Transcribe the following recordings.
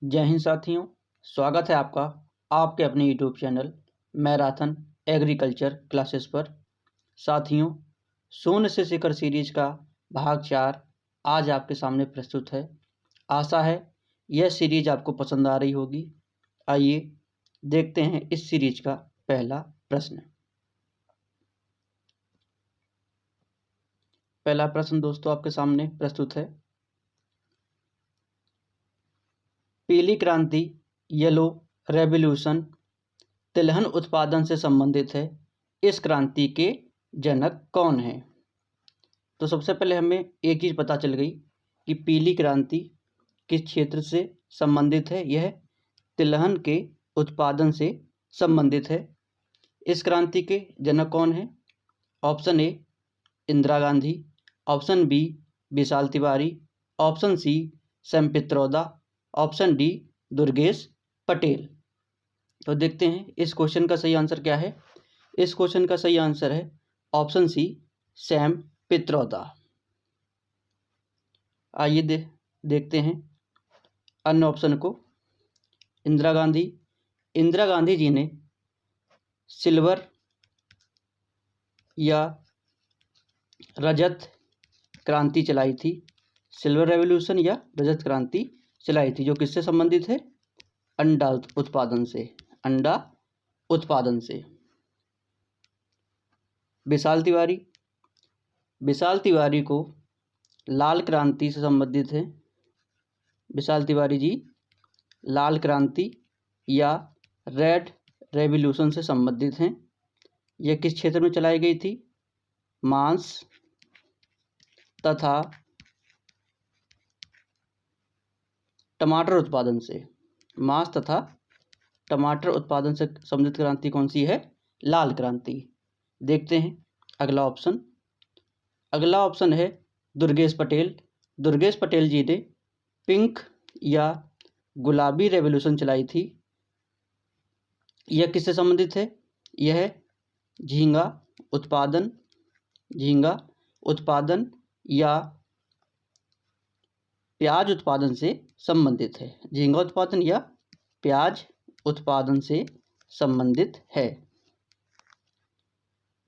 जय हिंद साथियों, स्वागत है आपका आपके अपने YouTube channel marathon agriculture classes पर। साथियों, शून्य से शिखर सीरीज का भाग 4 आज आपके सामने प्रस्तुत है। आशा है यह सीरीज आपको पसंद आ रही होगी। आइए देखते हैं इस सीरीज का पहला प्रश्न। पहला प्रश्न दोस्तों आपके सामने प्रस्तुत है। पीली क्रांति येलो रेवोल्यूशन तिलहन उत्पादन से संबंधित है। इस क्रांति के जनक कौन हैं? तो सबसे पहले हमें एक चीज़ पता चल गई कि पीली क्रांति किस क्षेत्र से संबंधित है। यह तिलहन के उत्पादन से संबंधित है। इस क्रांति के जनक कौन हैं? Option A Indira Gandhi, option B Vishal Tiwari, option C Sam Pitroda, option D Durgesh Patel. तो देखते हैं इस क्वेश्चन का सही आंसर क्या है। इस क्वेश्चन का सही आंसर है ऑप्शन सी सैम पित्रोदा। आइए देखते हैं अन्य ऑप्शन को। इंदिरा गांधी जी ने सिल्वर या रजत क्रांति चलाई थी। सिल्वर रेवोल्यूशन या रजत क्रांति चलाई थी, जो किससे संबंधित है? अंडा उत्पादन से। अंडा उत्पादन से। विशाल तिवारी को लाल क्रांति से संबंधित है। विशाल तिवारी जी लाल क्रांति या रेड रेवोल्यूशन से संबंधित हैं। यह किस क्षेत्र में चलाई गई थी? मांस तथा टमाटर उत्पादन से। मांस तथा टमाटर उत्पादन से संबंधित क्रांति कौन सी है? लाल क्रांति। देखते हैं अगला ऑप्शन। अगला ऑप्शन है दुर्गेश पटेल। दुर्गेश पटेल जी ने पिंक या गुलाबी रेवोल्यूशन चलाई थी। यह किससे संबंधित है? यह झींगा उत्पादन या प्याज उत्पादन से संबंधित है। झींगा उत्पादन या प्याज उत्पादन से संबंधित है।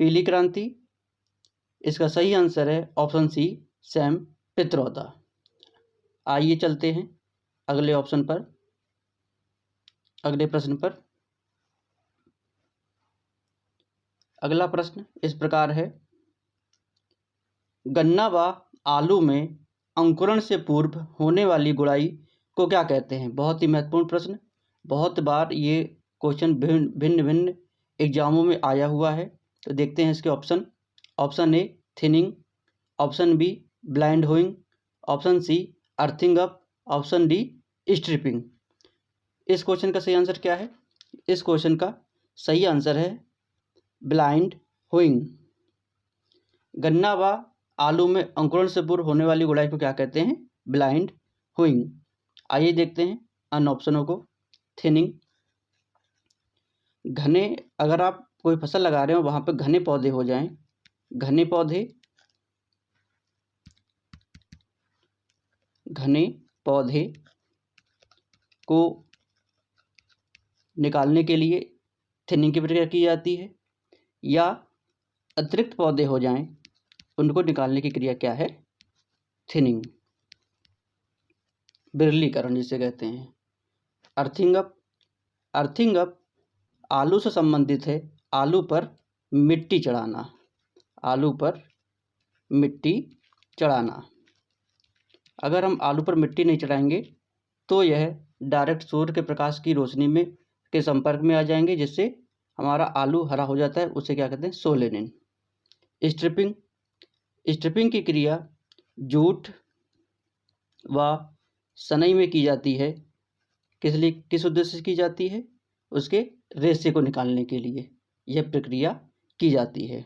पीली क्रांति, इसका सही आंसर है ऑप्शन सी सैम पित्रोदा। आइए चलते हैं अगले ऑप्शन पर, अगले प्रश्न पर। अगला प्रश्न इस प्रकार है। गन्ना व आलू में अंकुरण से पूर्व होने वाली गुड़ाई को क्या कहते हैं? बहुत ही महत्वपूर्ण प्रश्न। बहुत बार ये क्वेश्चन भिन्न भिन्न एग्जामों में आया हुआ है। तो देखते हैं इसके option. Option A thinning, option B blind hoeing, option C earthing up, option D stripping. इस क्वेश्चन का सही आंसर क्या है? इस क्वेश्चन का सही आंसर है ब्लाइंड होइंग। गन्ना व आलू में अंकुरण से पूर्व होने वाली गुड़ाई को क्या कहते हैं? Blind hoeing. आइए देखते हैं अन्य ऑप्शनों को। थिनिंग, घने, अगर आप कोई फसल लगा रहे हो वहाँ पे घने पौधे हो जाएं, घने पौधे को निकालने के लिए थिनिंग की प्रक्रिया की जाती है। या अतिरिक्त पौधे हो जाएं, उनको निकालने की क्रिया क्या है? थिनिंग, बिरलीकरण जिसे कहते हैं। अर्थिंग अप आलू से संबंधित है। आलू पर मिट्टी चढ़ाना। अगर हम आलू पर मिट्टी नहीं चढ़ाएंगे तो यह डायरेक्ट सूर्य के प्रकाश की रोशनी में के संपर्क में आ जाएंगे, जिससे हमारा आलू हरा हो जाता है। उसे क्या कहते हैं? सोलेनिन। स्ट्रिपिंग की क्रिया जूट व सनई में की जाती है। किस उद्देश्य से की जाती है? उसके रेशे को निकालने के लिए यह प्रक्रिया की जाती है।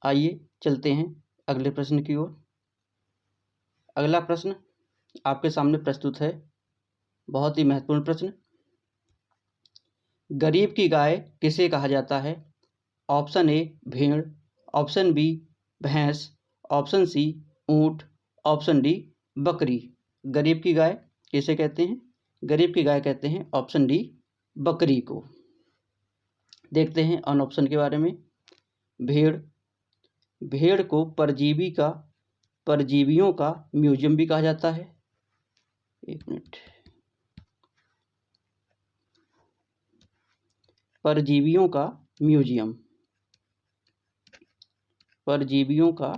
आइए चलते हैं अगले प्रश्न की ओर। अगला प्रश्न आपके सामने प्रस्तुत है। बहुत ही महत्वपूर्ण प्रश्न। गरीब की गाय किसे कहा जाता है? ऑप्शन ए भेड़, ऑप्शन बी भैंस, ऑप्शन सी ऊंट, ऑप्शन डी बकरी। गरीब की गाय किसे कहते हैं? गरीब की गाय कहते हैं। ऑप्शन डी बकरी को। देखते हैं ऑन ऑप्शन के बारे में। भेड़, भेड़ को परजीवियों का म्यूजियम भी कहा जाता है। एक मिनट, परजीवियों का म्यूजियम, परजीवियों का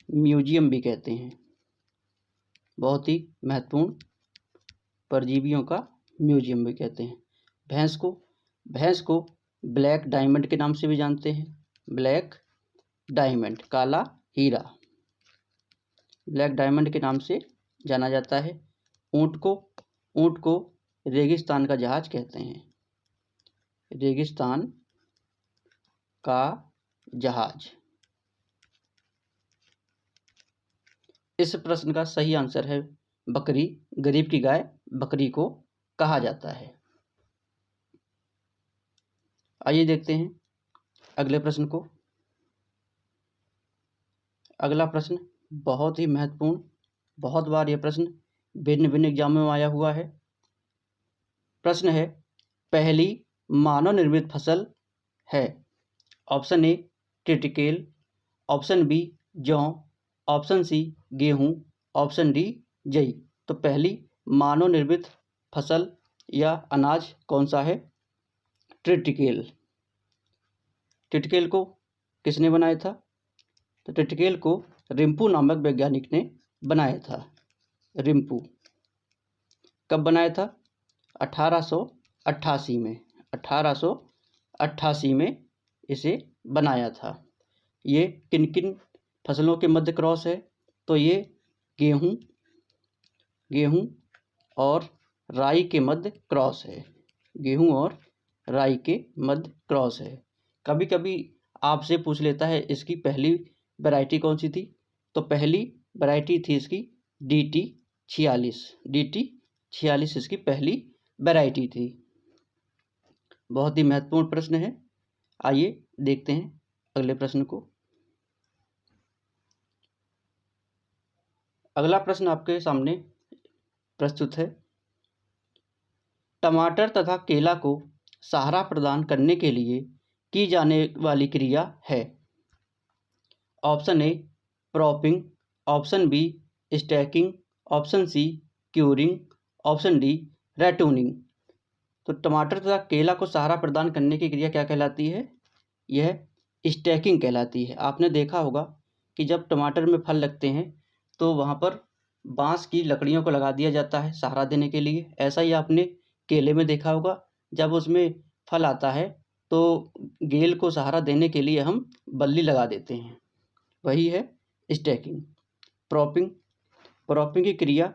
म्यूजियम भी कहते हैं। बहुत ही महत्वपूर्ण, परजीवियों का म्यूजियम भी कहते हैं। भैंस को ब्लैक डायमंड के नाम से भी जानते हैं। ब्लैक डायमंड, काला हीरा, ब्लैक डायमंड के नाम से जाना जाता है। ऊंट को रेगिस्तान का जहाज कहते हैं। रेगिस्तान का जहाज। इस प्रश्न का सही आंसर है बकरी। गरीब की गाय बकरी को कहा जाता है। आइए देखते हैं अगले प्रश्न को। अगला प्रश्न बहुत ही महत्वपूर्ण, बहुत बार यह प्रश्न भिन्न भिन्न एग्जामों में आया हुआ है। प्रश्न है, पहली मानव निर्मित फसल है। ऑप्शन ए टिटिकेल, ऑप्शन बी जौ, ऑप्शन सी गेहूं, ऑप्शन डी जई। तो पहली मानव निर्मित फसल या अनाज कौन सा है? ट्रिटिकेल। टिटिकेल को किसने बनाया था? तो टिटिकेल को रिम्पू नामक वैज्ञानिक ने बनाया था। रिम्पू। कब बनाया था? 1888 में। 1888 में इसे बनाया था। ये किन किन फसलों के मध्य क्रॉस है? तो ये गेहूं और राई के मध्य क्रॉस है। गेहूं और राई के मध्य क्रॉस है। कभी कभी आपसे पूछ लेता है इसकी पहली वैरायटी कौन सी थी? तो पहली वैरायटी थी इसकी DT 46। DT 46 इसकी पहली वैरायटी थी। बहुत ही महत्वपूर्ण प्रश्न है। आइए देखते हैं अगले प्रश्न को। अगला प्रश्न आपके सामने प्रस्तुत है। टमाटर तथा केला को सहारा प्रदान करने के लिए की जाने वाली क्रिया है। Option A propping, option B stacking, option C curing, option D ratooning. तो टमाटर तथा केला को सहारा प्रदान करने की क्रिया क्या कहलाती है? यह स्टैकिंग कहलाती है। आपने देखा होगा कि जब टमाटर में फल लगते हैं तो वहाँ पर बांस की लकड़ियों को लगा दिया जाता है सहारा देने के लिए। ऐसा ही आपने केले में देखा होगा, जब उसमें फल आता है तो गेल को सहारा देने के लिए हम बल्ली लगा देते हैं। वही है स्टैकिंग। प्रॉपिंग की क्रिया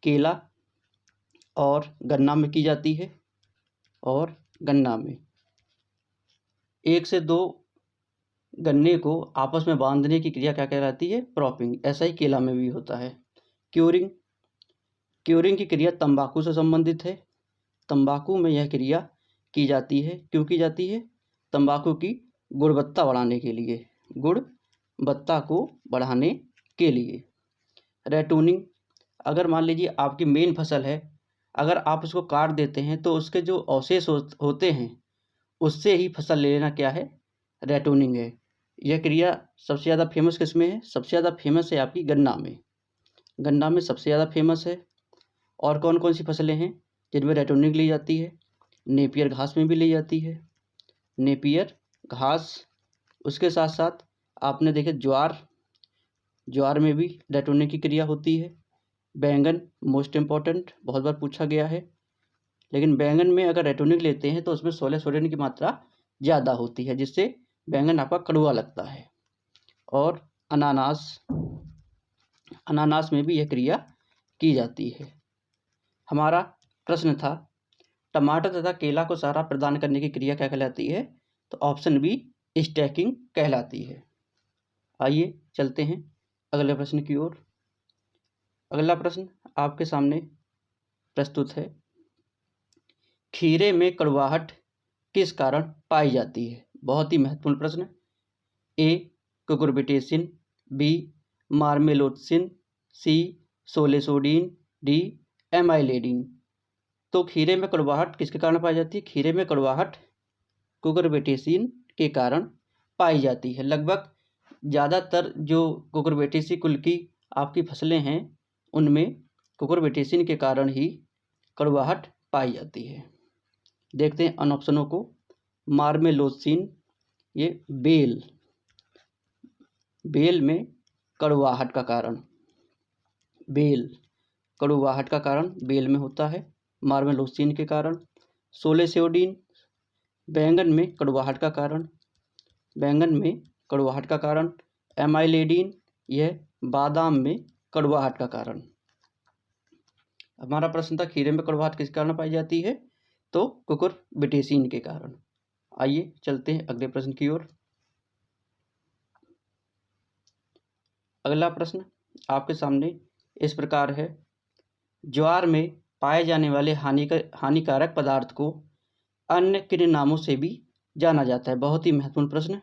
केला और गन्ना में की जाती है। और गन्ना में 1 से 2 गन्ने को आपस में बांधने की क्रिया क्या कहलाती है? प्रॉपिंग। ऐसा ही केला में भी होता है। क्यूरिंग की क्रिया तंबाकू से संबंधित है। तंबाकू में यह क्रिया की जाती है। क्यों की जाती है? तंबाकू की गुणवत्ता बढ़ाने के लिए, गुणवत्ता को बढ़ाने के लिए। रैटूनिंग, अगर मान लीजिए आपकी मेन फसल है, अगर आप उसको काट देते हैं तो उसके जो अवशेष होते हैं उससे ही फसल ले लेना क्या है? रैटूनिंग है। यह क्रिया सबसे ज़्यादा फेमस किस में है? सबसे ज़्यादा फेमस है आपकी गन्ना में। गन्ना में सबसे ज़्यादा फेमस है। और कौन कौन सी फसलें हैं जिनमें रैटूनिंग ली जाती है? नेपियर घास में भी ली जाती है। नेपियर घास। उसके साथ साथ आपने देखे ज्वार में भी रैटूनिंग की क्रिया होती है। बैंगन मोस्ट इम्पॉर्टेंट, बहुत बार पूछा गया है। लेकिन बैंगन में अगर रैटूनिंग लेते हैं तो उसमें सोडियम की मात्रा ज़्यादा होती है, जिससे बैंगन आपका कड़वा लगता है। और अनानास में भी यह क्रिया की जाती है। हमारा प्रश्न था टमाटर तथा केला को सहारा प्रदान करने की क्रिया क्या कहलाती है? तो ऑप्शन बी स्टैकिंग कहलाती है। आइए चलते हैं अगले प्रश्न की ओर। अगला प्रश्न आपके सामने प्रस्तुत है। खीरे में कड़वाहट किस कारण पाई जाती है? बहुत ही महत्वपूर्ण प्रश्न। ए कुकुरबिटेसिन, बी मार्मेलोसिन, सी सोलेसोडीन, डी एमाइलेडिन। तो खीरे में कड़वाहट किसके कारण पाई जाती है? खीरे में कड़वाहट कुकुरबिटेसी के कारण पाई जाती है। लगभग ज़्यादातर जो कुकुरबिटेसी कुल की आपकी फसलें हैं उनमें कुकुरबिटेसी के कारण ही कड़वाहट पाई जाती है। देखते हैं अन ऑप्शनों को। मार्मेलोसिन, ये बेल में कड़वाहट का कारण, कड़वाहट का कारण बेल में होता है मार्मेलोसिन के कारण। सोलेसियोडिन, बैंगन में कड़वाहट का कारण। एमाइलेडिन, यह बादाम में कड़वाहट का कारण। हमारा प्रश्न था खीरे में कड़वाहट किस कारण पाई जाती है? तो कुकुरबिटेसी के कारण। आइए चलते हैं अगले प्रश्न की ओर। अगला प्रश्न आपके सामने इस प्रकार है। ज्वार में पाए जाने वाले हानिकारक पदार्थ को अन्य किन नामों से भी जाना जाता है? बहुत ही महत्वपूर्ण प्रश्न।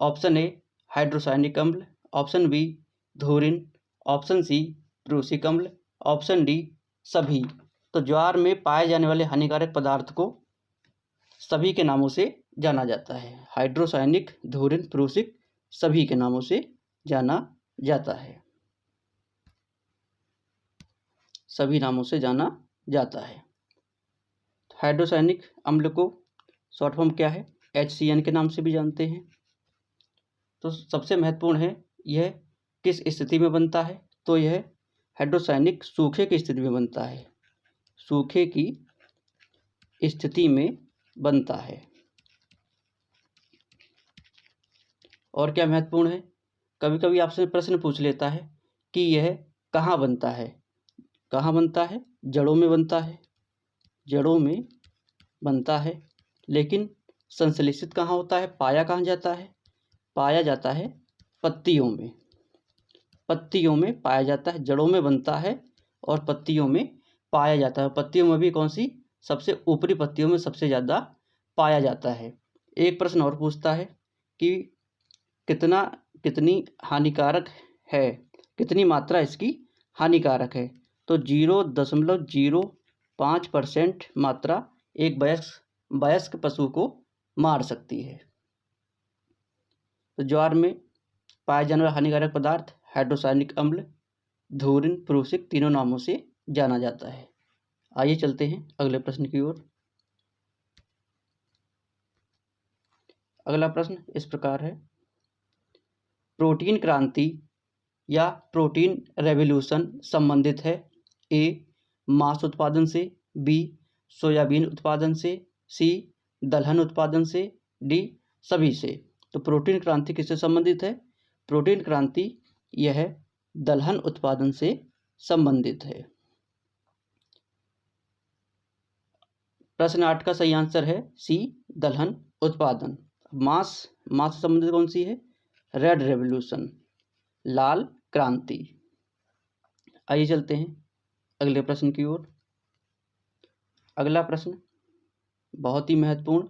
ऑप्शन ए हाइड्रोसायनिक अम्ल, option B dhurrin, option C prussic अम्ल, ऑप्शन डी सभी। तो ज्वार में पाए जाने वाले हानिकारक पदार्थ को सभी के नामों से जाना जाता है। हाइड्रोसायनिक, धूरिन, प्रूसिक, सभी के नामों से जाना जाता है। सभी नामों से जाना जाता है। हाइड्रोसायनिक अम्ल को शॉर्ट फॉर्म क्या है? HCN के नाम से भी जानते हैं। तो सबसे महत्वपूर्ण है यह किस स्थिति में बनता है? तो यह हाइड्रोसायनिक सूखे की स्थिति में बनता है, सूखे की स्थिति में बनता है। और क्या महत्वपूर्ण है? कभी कभी आपसे प्रश्न पूछ लेता है कि यह कहाँ बनता है? कहाँ बनता है? जड़ों में बनता है, जड़ों में बनता है। लेकिन संश्लेषित कहाँ होता है? पाया कहाँ जाता है? पाया जाता है पत्तियों में, पत्तियों में पाया जाता है। जड़ों में बनता है और पत्तियों में पाया जाता है। पत्तियों में भी कौन सी? सबसे ऊपरी पत्तियों में सबसे ज़्यादा पाया जाता है। एक प्रश्न और पूछता है कि कितनी हानिकारक है, कितनी मात्रा इसकी हानिकारक है? तो 0.05% मात्रा एक वयस्क पशु को मार सकती है। तो ज्वार में पाए जाने वाला हानिकारक पदार्थ हाइड्रोसायनिक अम्ल, धूरिन, प्रूसिक, तीनों नामों से जाना जाता है। आइए चलते हैं अगले प्रश्न की ओर। अगला प्रश्न इस प्रकार है। प्रोटीन क्रांति या प्रोटीन रेवोल्यूशन संबंधित है? ए मांस उत्पादन से, बी सोयाबीन उत्पादन से, सी दलहन उत्पादन से, डी सभी से। तो प्रोटीन क्रांति किससे संबंधित है? प्रोटीन क्रांति यह दलहन उत्पादन से संबंधित है। प्रश्न 8 का सही आंसर है सी दलहन उत्पादन। मांस से संबंधित कौन सी है? रेड रेवोल्यूशन, लाल क्रांति। आइए चलते हैं अगले प्रश्न की ओर। अगला प्रश्न बहुत ही महत्वपूर्ण।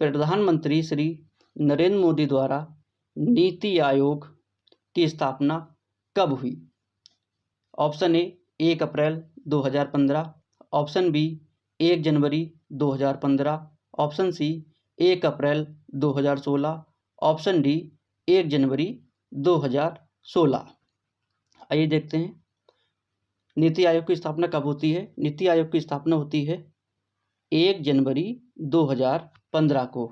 प्रधानमंत्री श्री नरेंद्र मोदी द्वारा नीति आयोग की स्थापना कब हुई? ऑप्शन ए 1 अप्रैल 2015, ऑप्शन बी 1 जनवरी 2015, ऑप्शन सी 1 अप्रैल 2016, ऑप्शन डी 1 जनवरी 2016। आइए देखते हैं नीति आयोग की स्थापना कब होती है। नीति आयोग की स्थापना होती है 1 जनवरी 2015 को।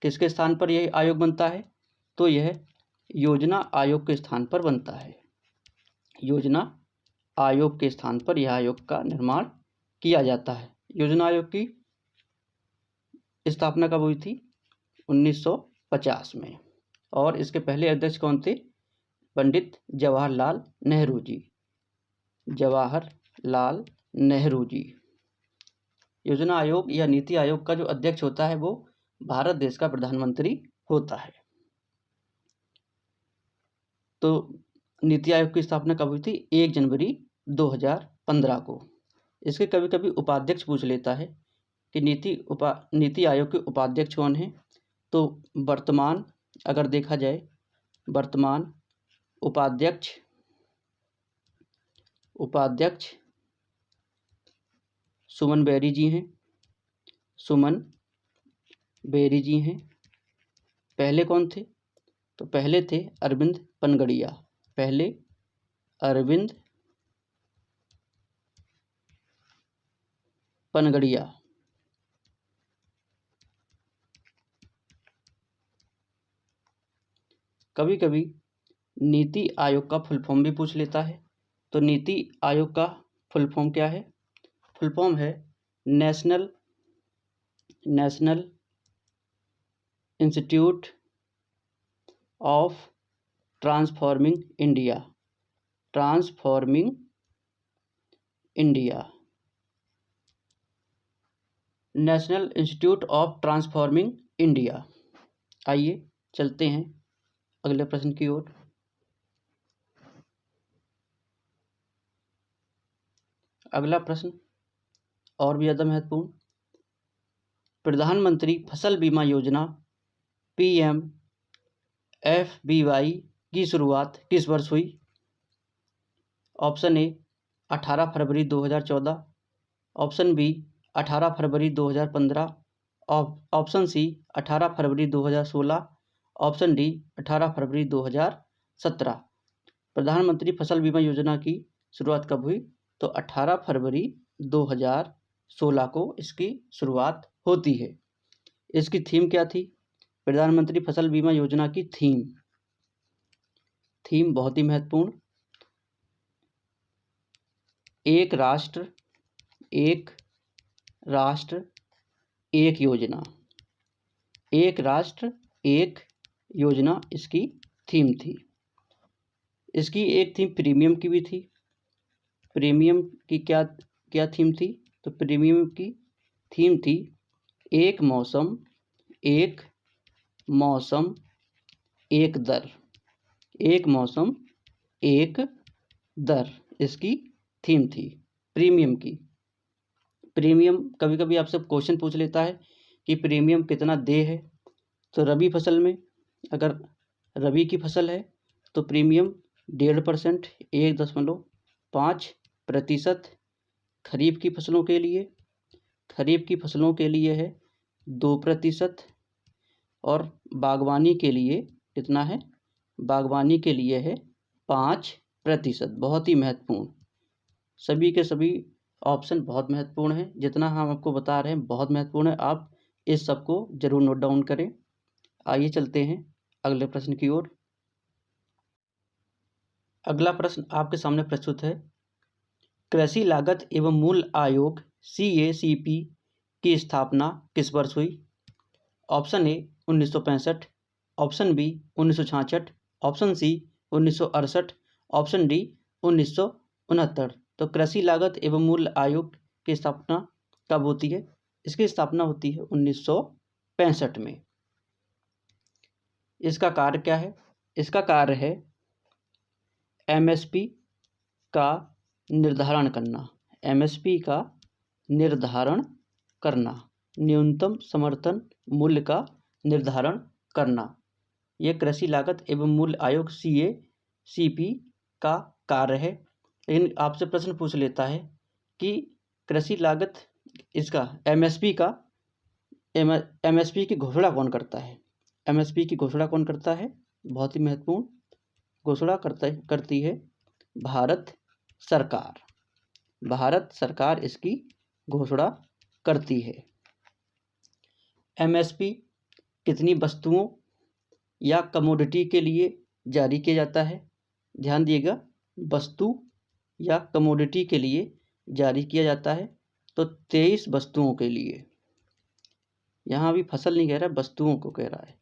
किसके स्थान पर यह आयोग बनता है? तो यह योजना आयोग के स्थान पर बनता है। योजना आयोग के स्थान पर यह आयोग का निर्माण किया जाता है। योजना आयोग की स्थापना कब हुई थी? 1950 में। और इसके पहले अध्यक्ष कौन थे? पंडित जवाहरलाल नेहरू जी, जवाहरलाल नेहरू जी। योजना आयोग या नीति आयोग का जो अध्यक्ष होता है वो भारत देश का प्रधानमंत्री होता है। तो नीति आयोग की स्थापना कब हुई थी? 1 जनवरी 2015 को। इसके कभी कभी उपाध्यक्ष पूछ लेता है कि नीति आयोग के उपाध्यक्ष कौन हैं? तो वर्तमान अगर देखा जाए, वर्तमान उपाध्यक्ष उपाध्यक्ष सुमन बेरी जी हैं। सुमन बेरी जी हैं। पहले कौन थे? तो पहले थे अरविंद पनगड़िया। पहले अरविंद पनगड़िया। कभी कभी नीति आयोग का फुल फॉर्म भी पूछ लेता है। तो नीति आयोग का फुल फॉर्म क्या है? फुल फॉर्म है national institute of transforming India. Transforming India. National institute of transforming India. आइए चलते हैं अगले प्रश्न की ओर। अगला प्रश्न और भी ज़्यादा महत्वपूर्ण। प्रधानमंत्री फसल बीमा योजना PMFBY की शुरुआत किस वर्ष हुई? ऑप्शन ए 18 फरवरी 2014, ऑप्शन बी 18 फरवरी 2015, ऑप्शन सी 18 फरवरी 2016, ऑप्शन डी 18 फरवरी 2017। प्रधानमंत्री फसल बीमा योजना की शुरुआत कब हुई? तो 18 फरवरी 2016 को इसकी शुरुआत होती है। इसकी थीम क्या थी? प्रधानमंत्री फसल बीमा योजना की थीम बहुत ही महत्वपूर्ण, एक राष्ट्र एक योजना। एक राष्ट्र एक योजना इसकी थीम थी। इसकी एक थीम प्रीमियम की भी थी। प्रीमियम की क्या थीम थी? तो प्रीमियम की थीम थी एक मौसम एक दर। एक मौसम एक दर इसकी थीम थी प्रीमियम की। प्रीमियम कभी कभी आपसे क्वेश्चन पूछ लेता है कि प्रीमियम कितना दे है। तो रबी फसल में अगर रबी की फसल है तो प्रीमियम 1.5%, 1.5%। खरीफ की फसलों के लिए है 2%। और बागवानी के लिए कितना है? बागवानी के लिए है 5%। बहुत ही महत्वपूर्ण, सभी के सभी ऑप्शन बहुत महत्वपूर्ण है। जितना हम आपको बता रहे हैं बहुत महत्वपूर्ण है। आप इस सब को जरूर नोट डाउन करें। आइए चलते हैं अगले प्रश्न की ओर। अगला प्रश्न आपके सामने प्रस्तुत है। कृषि लागत एवं मूल्य आयोग CACP की स्थापना किस वर्ष हुई? Option A 1965, option B 1966, option C 1968, option D 1969। तो कृषि लागत एवं मूल्य आयोग की स्थापना कब होती है? इसकी स्थापना होती है 1965 में। इसका कार्य क्या है? इसका कार्य है MSP का निर्धारण करना। MSP का निर्धारण करना, न्यूनतम समर्थन मूल्य का निर्धारण करना। यह कृषि लागत एवं मूल्य आयोग CACP का कार्य है। लेकिन आपसे प्रश्न पूछ लेता है कि कृषि लागत इसका MSP की घोषणा कौन करता है? MSP की घोषणा कौन करता है? बहुत ही महत्वपूर्ण, घोषणा करती है भारत सरकार। भारत सरकार इसकी घोषणा करती है। MSP कितनी वस्तुओं या कमोडिटी के लिए जारी किया जाता है? ध्यान दिएगा, वस्तु या कमोडिटी के लिए जारी किया जाता है। तो 23 वस्तुओं के लिए, यहाँ भी फसल नहीं कह रहा, वस्तुओं को कह रहा है।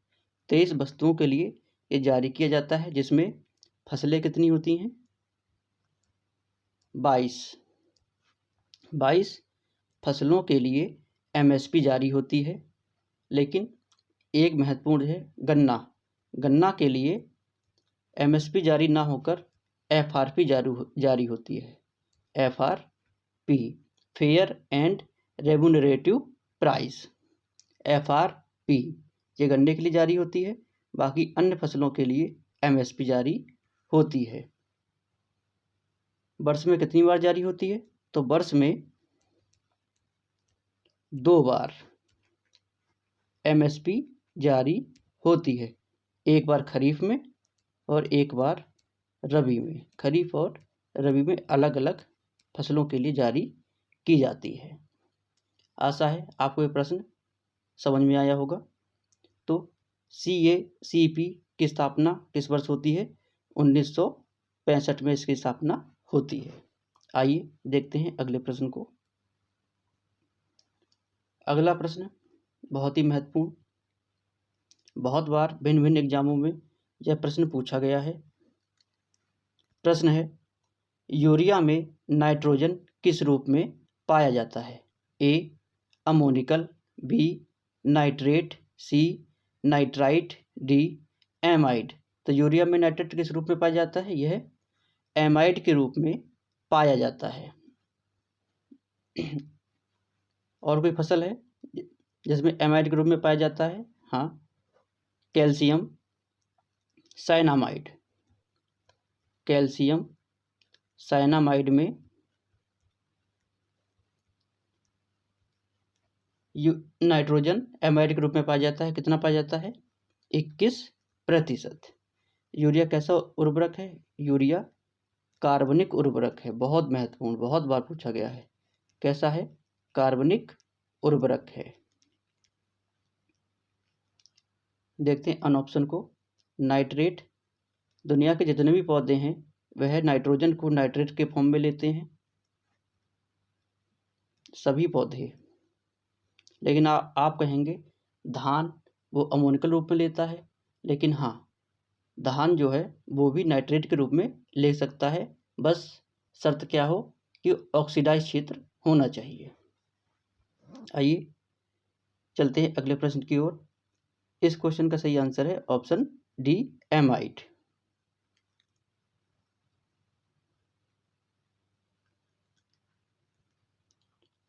23 वस्तुओं के लिए ये जारी किया जाता है, जिसमें फसलें कितनी होती हैं? 22 फसलों के लिए MSP जारी होती है। लेकिन एक महत्वपूर्ण है गन्ना के लिए MSP जारी ना होकर FRP जारी होती है। FRP, fair and remunerative price. FRP ये गन्ने के लिए जारी होती है, बाकी अन्य फसलों के लिए MSP जारी होती है। वर्ष में कितनी बार जारी होती है? तो वर्ष में 2 बार एमएसपी जारी होती है, एक बार खरीफ में और एक बार रबी में। खरीफ और रबी में अलग अलग फसलों के लिए जारी की जाती है। आशा है आपको ये प्रश्न समझ में आया होगा। तो CACP की स्थापना किस वर्ष होती है? 1965 में इसकी स्थापना होती है। आइए देखते हैं अगले प्रश्न को। अगला प्रश्न बहुत ही महत्वपूर्ण, बहुत बार भिन्न भिन्न एग्जामों में यह प्रश्न पूछा गया है। प्रश्न है, यूरिया में नाइट्रोजन किस रूप में पाया जाता है? A ammoniacal, B nitrate, C nitrite, D amide. तो यूरिया में नाइट्रेट किस रूप में पाया जाता है? यह एमाइड के रूप में पाया जाता है। और कोई फसल है जिसमें एमाइड के रूप में पाया जाता है? हाँ, कैल्शियम साइनामाइड। कैल्शियम साइनामाइड में नाइट्रोजन एमाइड के रूप में पाया जाता है। कितना पाया जाता है? 21%। यूरिया कैसा उर्वरक है? यूरिया कार्बनिक उर्वरक है। बहुत महत्वपूर्ण, बहुत बार पूछा गया है। कैसा है? कार्बनिक उर्वरक है। देखते हैं अन ऑप्शन को। नाइट्रेट, दुनिया के जितने भी पौधे हैं वह नाइट्रोजन को नाइट्रेट के फॉर्म में लेते हैं, सभी पौधे। लेकिन आप कहेंगे धान वो अमोनिकल रूप में लेता है, लेकिन हाँ, धान जो है वो भी नाइट्रेट के रूप में ले सकता है, बस शर्त क्या हो कि ऑक्सीडाइज क्षेत्र होना चाहिए। आइए चलते हैं अगले प्रश्न की ओर। इस क्वेश्चन का सही आंसर है ऑप्शन डी एमाइड।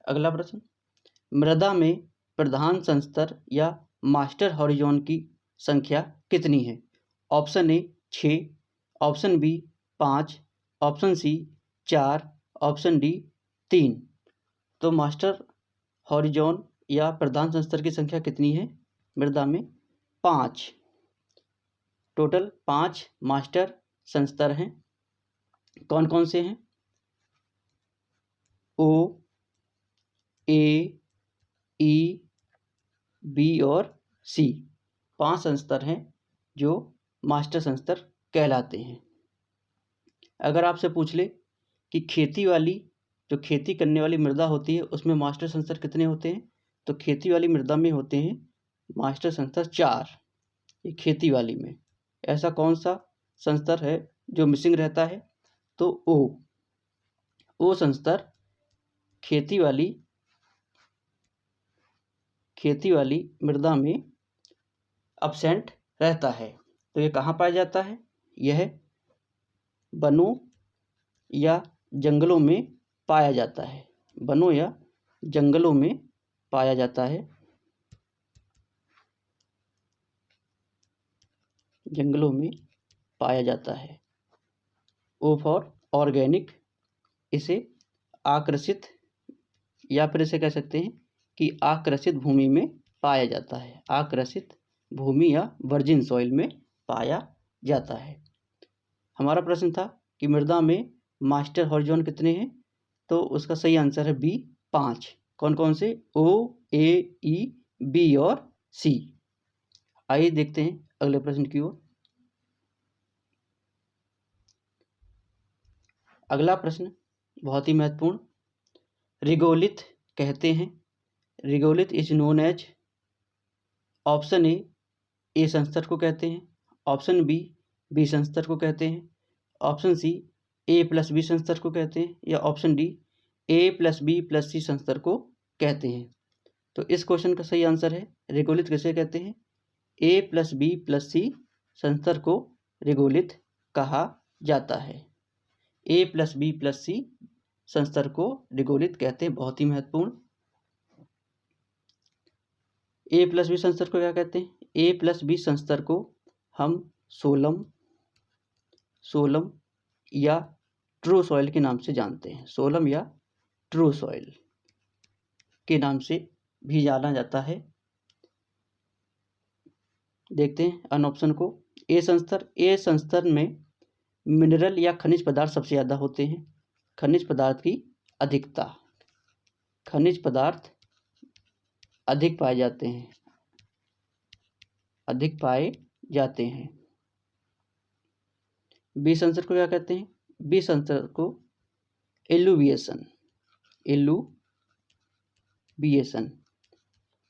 अगला प्रश्न, मृदा में प्रधान संस्तर या मास्टर हॉरिजॉन की संख्या कितनी है? Option A 6, option B 5, option C 4, option D 3। तो मास्टर हॉरिजॉन या प्रधान संस्तर की संख्या कितनी है मृदा में? 5। टोटल 5 मास्टर संस्तर हैं। कौन कौन से हैं? ओ, ए, ई, बी और सी। 5 संस्तर हैं जो मास्टर संस्तर कहलाते हैं। अगर आपसे पूछ ले कि खेती वाली, जो खेती करने वाली मृदा होती है उसमें मास्टर संस्तर कितने होते हैं? तो खेती वाली मृदा में होते हैं मास्टर संस्तर 4। ये खेती वाली में। ऐसा कौन सा संस्तर है जो मिसिंग रहता है? तो ओ संस्तर खेती वाली मृदा में अब्सेंट रहता है। तो ये कहाँ पाया जाता है? यह वनों या जंगलों में पाया जाता है। वनों या जंगलों में पाया जाता है। जंगलों में पाया जाता है। O for organic. इसे आकृषित, या फिर इसे कह सकते हैं कि आकृषित भूमि में पाया जाता है। आकृषित भूमि या वर्जिन सॉइल में पाया जाता है। हमारा प्रश्न था कि मृदा में मास्टर हॉरिजॉन कितने हैं? तो उसका सही आंसर है बी 5। कौन कौन से? ओ, ए, ई, बी और सी। आइए देखते हैं अगले प्रश्न की ओर। अगला प्रश्न बहुत ही महत्वपूर्ण, रिगोलिथ कहते हैं। Regolith is known as, option A संस्तर को कहते हैं, ऑप्शन बी संस्तर को कहते हैं, ऑप्शन सी A+B संस्तर को कहते हैं, या ऑप्शन डी A+B+C संस्तर को कहते हैं। तो इस क्वेश्चन का सही आंसर है रिगोलिथ किसे कहते हैं? A+B+C संस्तर को रिगोलिथ कहा जाता है। A+B+C संस्तर को रिगोलिथ कहते हैं। बहुत ही महत्वपूर्ण। A+B संस्तर को क्या कहते हैं? A+B संस्तर को हम सोलम या ट्रू सॉइल के नाम से जानते हैं। सोलम या ट्रू सॉइल के नाम से भी जाना जाता है। देखते हैं अन ऑप्शन को। ए संस्तर में मिनरल या खनिज पदार्थ सबसे ज़्यादा होते हैं। खनिज पदार्थ की अधिकता, खनिज पदार्थ अधिक पाए जाते हैं, अधिक पाए जाते हैं। बी संस्तर को क्या कहते हैं? बी संस्तर को एलुविएशन, एलुविएशन।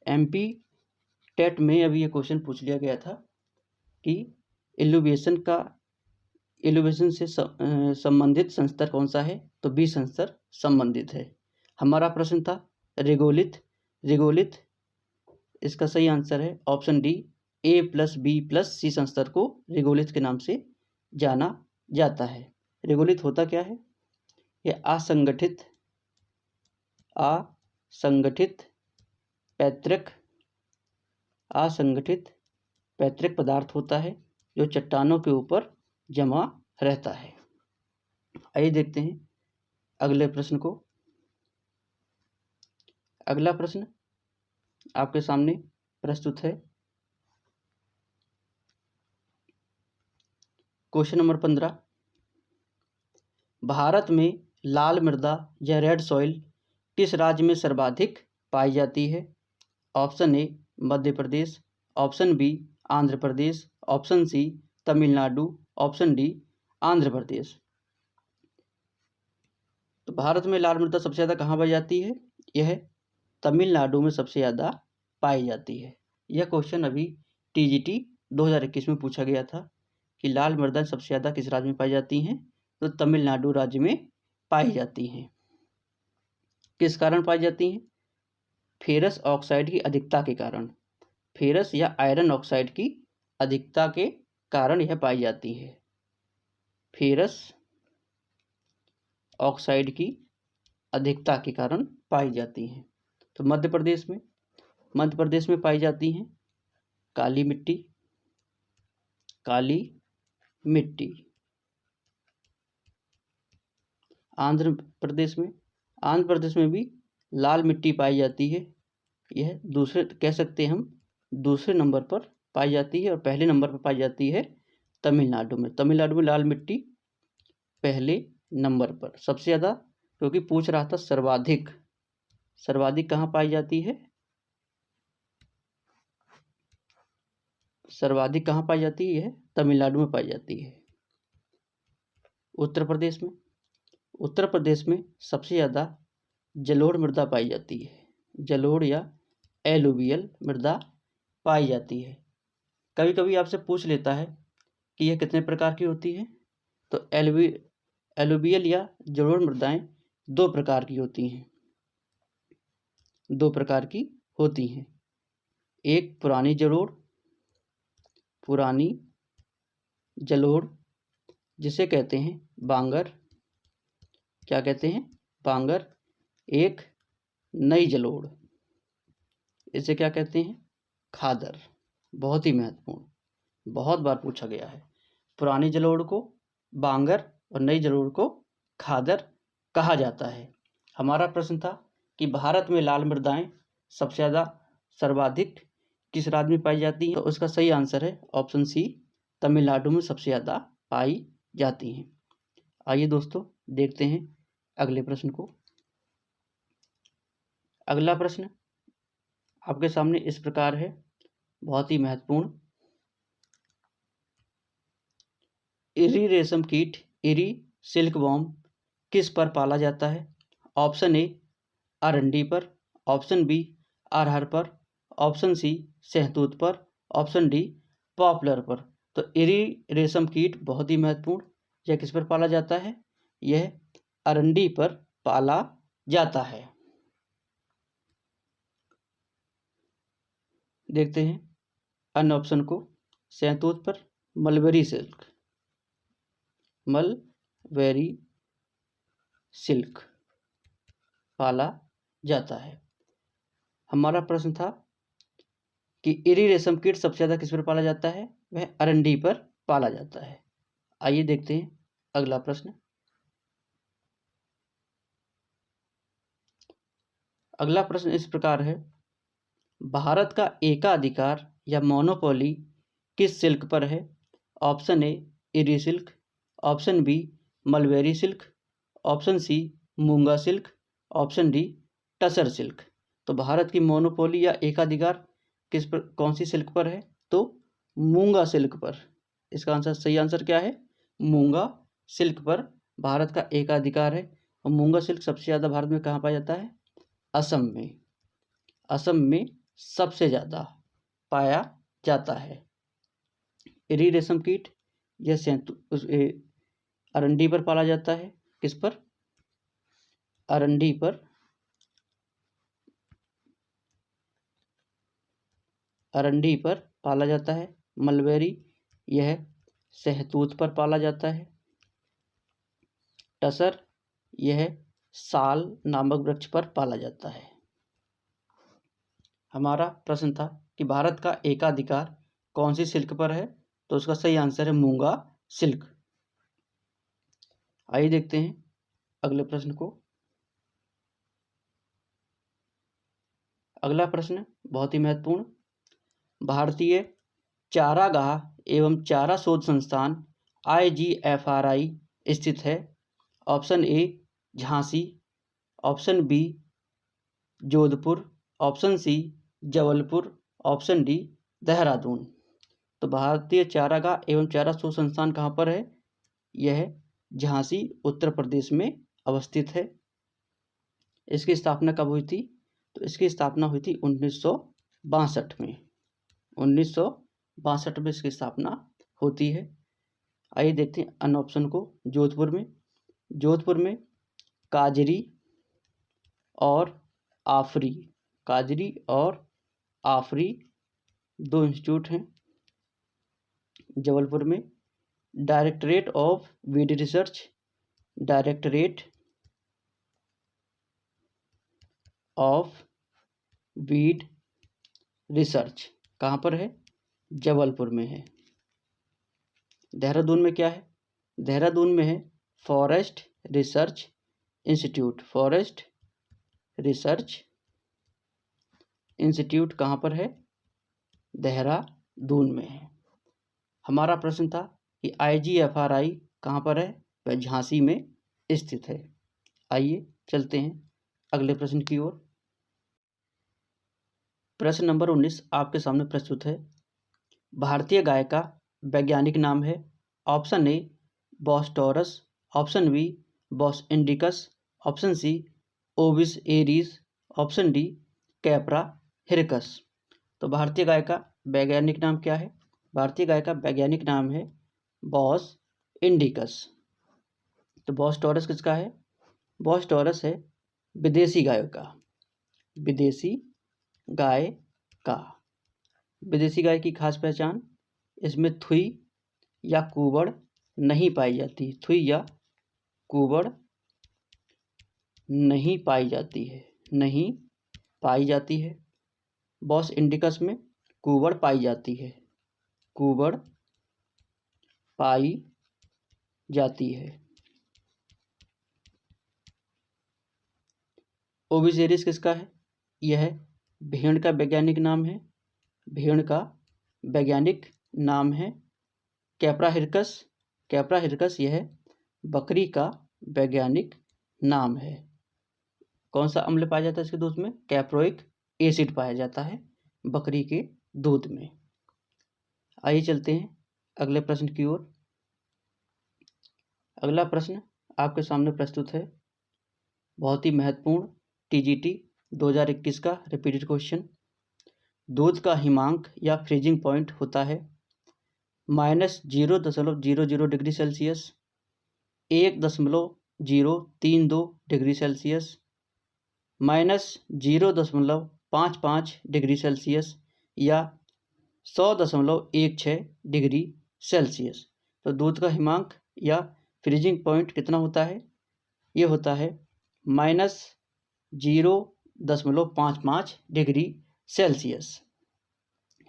एमपी टेट में अभी ये क्वेश्चन पूछ लिया गया था कि एलुविएशन से संबंधित संस्तर कौन सा है, तो बी संस्तर संबंधित है। हमारा प्रश्न था रिगोलिथ, इसका सही आंसर है ऑप्शन डी, ए प्लस बी प्लस सी संस्तर को रिगोलिथ के नाम से जाना जाता है। रिगोलिथ होता क्या है? यह असंगठित पैतृक पदार्थ होता है जो चट्टानों के ऊपर जमा रहता है। आइए देखते हैं अगले प्रश्न को। अगला प्रश्न आपके सामने प्रस्तुत है। क्वेश्चन नंबर 15, भारत में लाल मृदा या रेड सॉइल किस राज्य में सर्वाधिक पाई जाती है? Option A Madhya Pradesh, option B Andhra Pradesh, option C Tamil Nadu, option D Andhra Pradesh. तो भारत में लाल मृदा सबसे ज़्यादा कहाँ पाई जाती है? यह तमिलनाडु में सबसे ज़्यादा पाई जाती है। यह क्वेश्चन अभी टीजीटी 2021 में पूछा गया था कि लाल मृदा सबसे ज़्यादा किस राज्य में पाई जाती हैं? तो तमिलनाडु राज्य में पाई जाती हैं। किस कारण पाई जाती हैं? फेरस ऑक्साइड की अधिकता के कारण, फेरस या आयरन ऑक्साइड की अधिकता के कारण यह पाई जाती है। फेरस ऑक्साइड की अधिकता के कारण पाई जाती हैं। तो मध्य प्रदेश में पाई जाती हैं काली मिट्टी। आंध्र प्रदेश में भी लाल मिट्टी पाई जाती है। यह कह सकते हैं हम दूसरे नंबर पर पाई जाती है और पहले नंबर पर पाई जाती है तमिलनाडु में लाल मिट्टी पहले नंबर पर सबसे ज़्यादा, क्योंकि पूछ रहा था सर्वाधिक कहाँ पाई जाती है? सर्वाधिक कहाँ पाई जाती है? तमिलनाडु में पाई जाती है। उत्तर प्रदेश में सबसे ज़्यादा जलोढ़ मृदा पाई जाती है। जलोढ़ या एलुवियल मृदा पाई जाती है। कभी कभी आपसे पूछ लेता है कि यह कितने प्रकार की होती है? तो एलुवियल या जलोढ़ मृदाएं दो प्रकार की होती हैं। एक पुरानी जलोढ़ जिसे कहते हैं बांगर, क्या कहते हैं? बांगर। एक नई जलोढ़, इसे क्या कहते हैं? खादर। बहुत ही महत्वपूर्ण, बहुत बार पूछा गया है। पुरानी जलोढ़ को बांगर और नई जलोढ़ को खादर कहा जाता है। हमारा प्रश्न था कि भारत में लाल मृदाएं सबसे ज़्यादा सर्वाधिक किस राज्य में पाई जाती हैं? तो उसका सही आंसर है ऑप्शन सी, तमिलनाडु में सबसे ज़्यादा पाई जाती हैं। आइए दोस्तों देखते हैं अगले प्रश्न को। अगला प्रश्न आपके सामने इस प्रकार है, बहुत ही महत्वपूर्ण। इरी रेशम कीट, इरी सिल्कवॉर्म किस पर पाला जाता है? ऑप्शन ए अरंडी पर, ऑप्शन बी अरहर पर, ऑप्शन सी शहतूत पर, ऑप्शन डी पॉपुलर पर। तो इरी रेशम कीट बहुत ही महत्वपूर्ण, यह किस पर पाला जाता है? यह अरंडी पर पाला जाता है। देखते हैं अन्य ऑप्शन को। शहतूत पर मलबेरी सिल्क पाला जाता है। हमारा प्रश्न था कि इरी रेशम कीट सबसे ज़्यादा किस पर पाला जाता है? वह अरंडी पर पाला जाता है। आइए देखते हैं अगला प्रश्न। अगला प्रश्न इस प्रकार है, भारत का एकाधिकार या मोनोपोली किस सिल्क पर है? Option A eri silk, option B mulberry silk, option C muga silk, option D tussar silk. तो भारत की मोनोपोली या एकाधिकार कौन सी सिल्क पर है? तो मूंगा सिल्क पर। इसका सही आंसर क्या है? मूंगा सिल्क पर भारत का एकाधिकार है। और मूंगा सिल्क सबसे ज़्यादा भारत में कहाँ पाया जाता है? असम में। असम में सबसे ज़्यादा पाया जाता है। इरी रेशम कीट यह अरंडी पर पाला जाता है। किस पर? अरंडी पर। अरंडी पर पाला जाता है। मलबेरी यह सहतूत पर पाला जाता है। टसर यह साल नामक वृक्ष पर पाला जाता है। हमारा प्रश्न था कि भारत का एकाधिकार कौन सी सिल्क पर है? तो उसका सही आंसर है मूंगा सिल्क। आइए देखते हैं अगले प्रश्न को। अगला प्रश्न बहुत ही महत्वपूर्ण, भारतीय चारागाह एवं चारा शोध संस्थान IGFRI स्थित है? Option A Jhansi, option B Jodhpur, option C Jabalpur, option D Dehradun. तो भारतीय चारागाह एवं चारा शोध संस्थान कहाँ पर है? यह झांसी उत्तर प्रदेश में अवस्थित है। इसकी स्थापना कब हुई थी? तो इसकी स्थापना हुई थी 1962 में। 1962 में इसकी स्थापना होती है। आइए देखते हैं अन्य ऑप्शन को। जोधपुर में काजरी और आफरी, काजरी और आफरी दो इंस्टीट्यूट हैं। जबलपुर में directorate of weed research, directorate of weed research कहाँ पर है? जबलपुर में है। देहरादून में क्या है? देहरादून में है forest research institute. Forest research institute कहाँ पर है? देहरादून में है। हमारा प्रश्न था कि IGFRI कहाँ पर है? वह झांसी में स्थित है। आइए चलते हैं अगले प्रश्न की ओर। प्रश्न नंबर 19 आपके सामने प्रस्तुत है। भारतीय गाय का वैज्ञानिक नाम है? Option A Bos taurus, option B Bos indicus, option C Ovis aries, option D Capra hircus. तो भारतीय गाय का वैज्ञानिक नाम क्या है? भारतीय गाय का वैज्ञानिक नाम है बॉस इंडिकस। तो बॉस टॉरस किसका है? बॉस टॉरस है विदेशी गायों का। विदेशी गाय का। विदेशी गाय की खास पहचान, इसमें थुई या कुबड़ नहीं पाई जाती। थुई या कुबड़ नहीं पाई जाती है। नहीं पाई जाती है। बॉस इंडिकस में कुबड़ पाई जाती है। कुबड़ पाई जाती है। ओविस एरीज किसका है? यह भेड़ का वैज्ञानिक नाम है। भेड़ का वैज्ञानिक नाम है कैप्रा हिरकस। कैप्रा हिरकस यह बकरी का वैज्ञानिक नाम है। कौन सा अम्ल पाया जाता है इसके दूध में? कैप्रोइक एसिड पाया जाता है बकरी के दूध में। आइए चलते हैं अगले प्रश्न की ओर। अगला प्रश्न आपके सामने प्रस्तुत है, बहुत ही महत्वपूर्ण TGT 2021 का रिपीटेड क्वेश्चन। दूध का हिमांक या फ्रीजिंग पॉइंट होता है -0.00 degree Celsius, 1.032 degree Celsius, -0.55 degree Celsius या 100.16 डिग्री सेल्सियस। तो दूध का हिमांक या फ्रीजिंग पॉइंट कितना होता है? ये होता है -0.55 डिग्री सेल्सियस।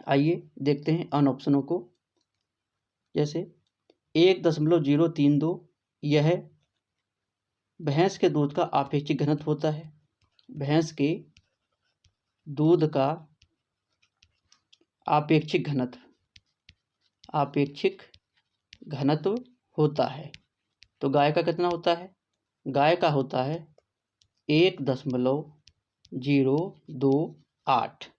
आइए देखते हैं अन ऑप्शनों को। जैसे 1.032 यह भैंस के दूध का आपेक्षिक घनत्व होता है। भैंस के दूध का आपेक्षिक घनत्व होता है। तो गाय का कितना होता है? गाय का होता है 1.028।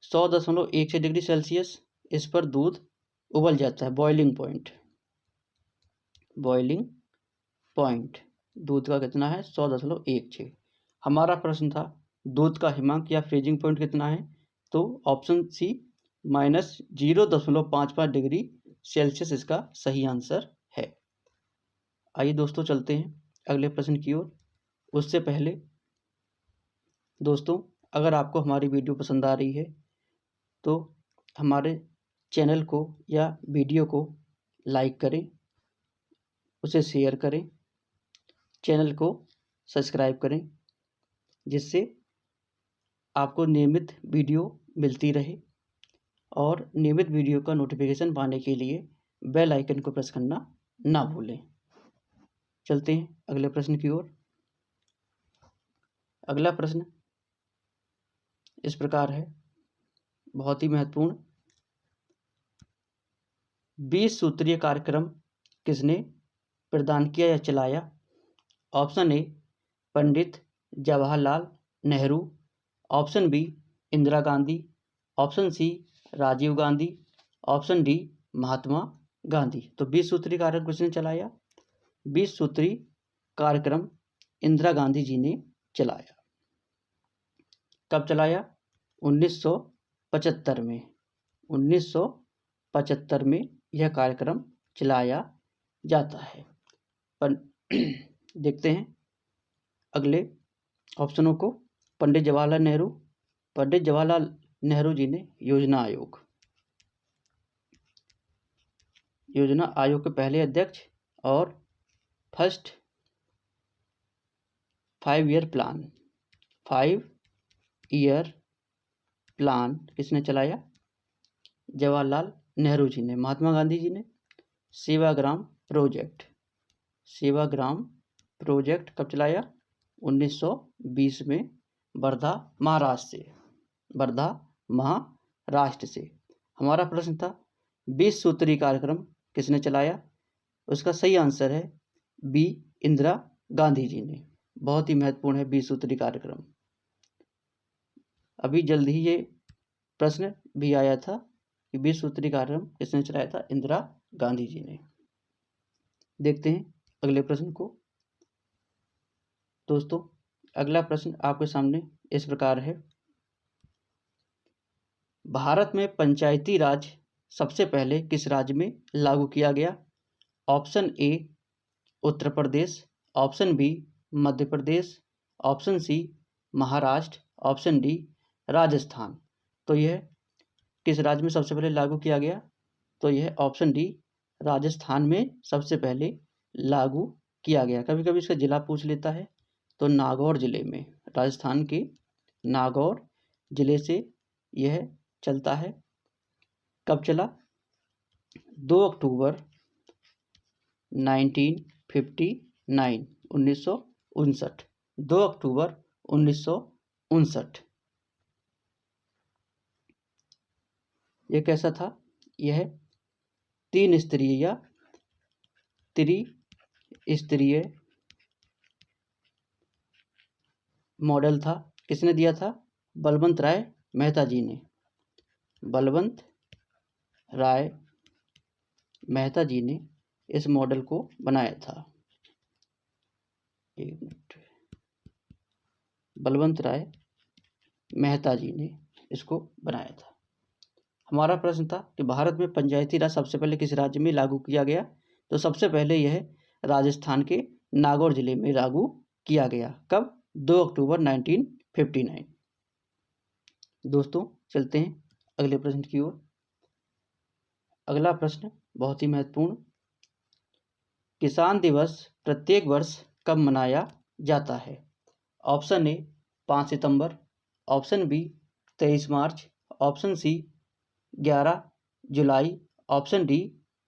100.16 डिग्री सेल्सियस इस पर दूध उबल जाता है। बॉइलिंग पॉइंट दूध का कितना है? 100.16। हमारा प्रश्न था दूध का हिमांक या फ्रीजिंग पॉइंट कितना है? तो ऑप्शन सी -0.55 डिग्री सेल्सियस इसका सही आंसर है। आइए दोस्तों चलते हैं अगले प्रश्न की ओर। उससे पहले दोस्तों, अगर आपको हमारी वीडियो पसंद आ रही है तो हमारे चैनल को या वीडियो को लाइक करें, उसे शेयर करें, चैनल को सब्सक्राइब करें, जिससे आपको नियमित वीडियो मिलती रहे। और नियमित वीडियो का नोटिफिकेशन पाने के लिए बेल आइकन को प्रेस करना ना भूलें। चलते हैं अगले प्रश्न की ओर। अगला प्रश्न इस प्रकार है, बहुत ही महत्वपूर्ण। 20 सूत्रीय कार्यक्रम किसने प्रदान किया या चलाया? Option A Pandit Jawaharlal Nehru, option B Indira Gandhi, option C Rajiv Gandhi, option D Mahatma Gandhi. तो 20 सूत्री कार्यक्रम किसने चलाया? 20 सूत्री कार्यक्रम इंदिरा गांधी जी ने चलाया। कब चलाया? 1975 में। 1975 में यह कार्यक्रम चलाया जाता है। पर देखते हैं अगले ऑप्शनों को। पंडित जवाहरलाल नेहरू जी ने योजना आयोग के पहले अध्यक्ष और फर्स्ट 5 ईयर प्लान किसने चलाया? जवाहरलाल नेहरू जी ने। महात्मा गांधी जी ने सेवाग्राम प्रोजेक्ट कब चलाया? 1920 में वर्धा महाराष्ट्र से। हमारा प्रश्न था 20 सूत्री कार्यक्रम किसने चलाया? उसका सही आंसर है बी इंदिरा गांधी जी ने। बहुत ही महत्वपूर्ण है 20 सूत्री कार्यक्रम। अभी जल्द ही ये प्रश्न भी आया था कि 20 सूत्री कार्यक्रम किसने चलाया था? इंदिरा गांधी जी ने। देखते हैं अगले प्रश्न को। दोस्तों, अगला प्रश्न आपके सामने इस प्रकार है, भारत में पंचायती राज सबसे पहले किस राज्य में लागू किया गया? Option A Uttar Pradesh, option B Madhya Pradesh, option C Maharashtra, option D Rajasthan. तो यह किस राज्य में सबसे पहले लागू किया गया? तो यह ऑप्शन डी राजस्थान में सबसे पहले लागू किया गया। कभी कभी इसका जिला पूछ लेता है, तो नागौर जिले में, राजस्थान के नागौर जिले से यह चलता है। कब चला? 2 अक्टूबर 1959। 2 अक्टूबर 1959। यह कैसा था? यह 3 स्तरीय या त्रिस्तरीय मॉडल था। किसने दिया था? बलवंत राय मेहता जी ने। बलवंत राय मेहता जी ने इस मॉडल को बनाया था। एक मिनट, बलवंत राय मेहता जी ने इसको बनाया था। हमारा प्रश्न था कि भारत में पंचायती राज सबसे पहले किस राज्य में लागू किया गया? तो सबसे पहले यह राजस्थान के नागौर जिले में लागू किया गया। कब? 2 अक्टूबर 1959। दोस्तों, चलते हैं अगले प्रश्न की ओर। अगला प्रश्न बहुत ही महत्वपूर्ण, किसान दिवस प्रत्येक वर्ष कब मनाया जाता है? ऑप्शन ए 5 सितंबर, ऑप्शन बी 23 मार्च, ऑप्शन सी 11 जुलाई, ऑप्शन डी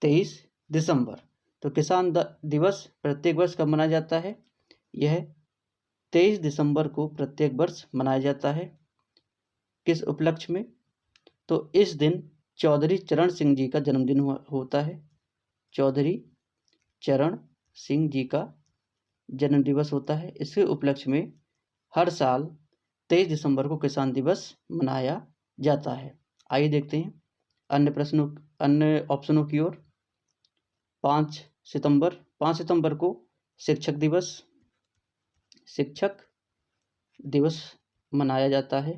23 दिसंबर। तो किसान दिवस प्रत्येक वर्ष कब मनाया जाता है? यह 23 दिसंबर को प्रत्येक वर्ष मनाया जाता है। किस उपलक्ष्य में? तो इस दिन चौधरी चरण सिंह जी का जन्मदिन होता है। चौधरी चरण सिंह जी का जन्म दिवस होता है। इसके उपलक्ष्य में हर साल 23 दिसंबर को किसान दिवस मनाया जाता है। आइए देखते हैं अन्य ऑप्शनों की ओर। 5 सितंबर को शिक्षक दिवस मनाया जाता है।